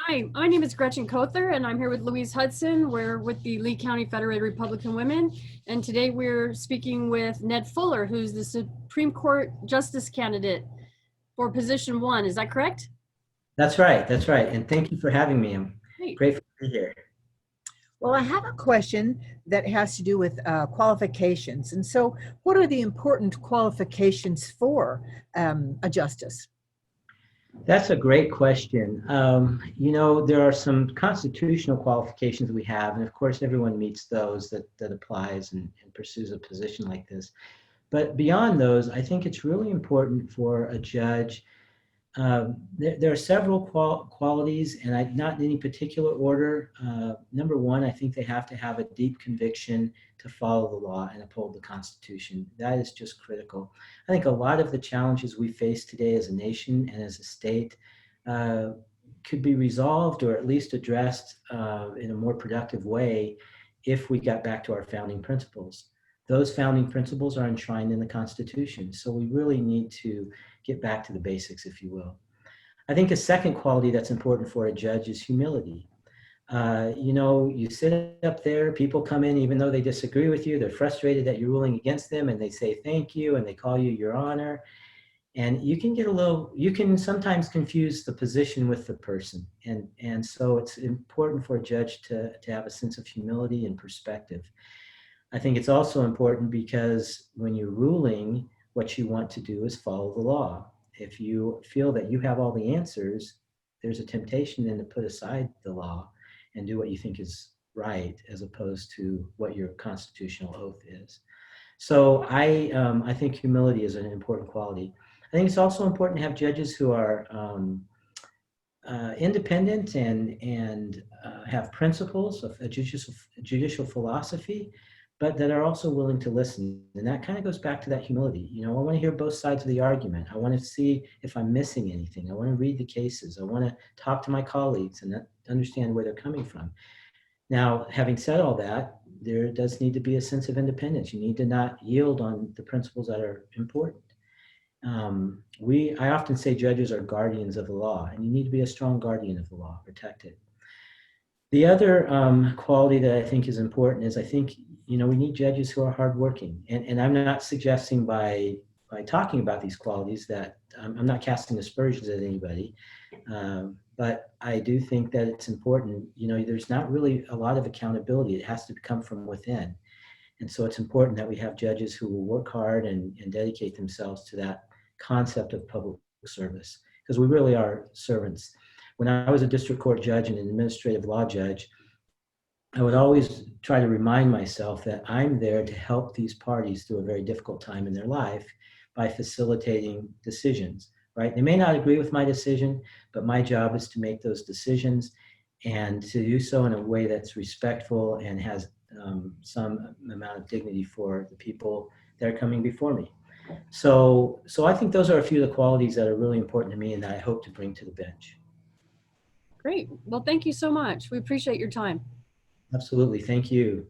Hi, my name is Gretchen Kother, and I'm here with Louise Hudson. We're with the Lee County Federated Republican Women, and today we're speaking with Ned Fuller, who's the Supreme Court Justice candidate for position 1. Is that correct? That's right. That's right. And thank you for having me. I'm Great. grateful to be here. Well, I have a question that has to do with qualifications. And so, what are the important qualifications for a justice? That's a great question. There are some constitutional qualifications we have, and of course, everyone meets those that applies and pursues a position like this. But beyond those, I think it's really important for a judge. There are several qualities, and not in any particular order. Number one, I think they have to have a deep conviction to follow the law and uphold the Constitution. That is just critical. I think a lot of the challenges we face today as a nation and as a state could be resolved or at least addressed in a more productive way if we got back to our founding principles. Those founding principles are enshrined in the Constitution, so we really need to get back to the basics, if you will. I think a second quality that's important for a judge is humility. You sit up there, people come in, even though they disagree with you, they're frustrated that you're ruling against them, and they say thank you, and they call you your honor. And you can sometimes confuse the position with the person. And so it's important for a judge to have a sense of humility and perspective. I think it's also important because when you're ruling, what you want to do is follow the law. If you feel that you have all the answers, there's a temptation then to put aside the law and do what you think is right, as opposed to what your constitutional oath is. So I think humility is an important quality. I think it's also important to have judges who are independent and have principles of a judicial philosophy, but that are also willing to listen. And that kind of goes back to that humility. I want to hear both sides of the argument. I want to see if I'm missing anything. I want to read the cases. I want to talk to my colleagues and understand where they're coming from. Now, having said all that, there does need to be a sense of independence. You need to not yield on the principles that are important. I often say judges are guardians of the law, and you need to be a strong guardian of the law, protect it. The other quality that I think is important is I think we need judges who are hardworking, and I'm not suggesting by talking about these qualities that I'm not casting aspersions at anybody, but I do think that it's important. There's not really a lot of accountability. It has to come from within, and so it's important that we have judges who will work hard and dedicate themselves to that concept of public service, because we really are servants. When I was a district court judge and an administrative law judge, I would always try to remind myself that I'm there to help these parties through a very difficult time in their life by facilitating decisions, right? They may not agree with my decision, but my job is to make those decisions and to do so in a way that's respectful and has some amount of dignity for the people that are coming before me. So I think those are a few of the qualities that are really important to me and that I hope to bring to the bench. Great. Well, thank you so much. We appreciate your time. Absolutely. Thank you.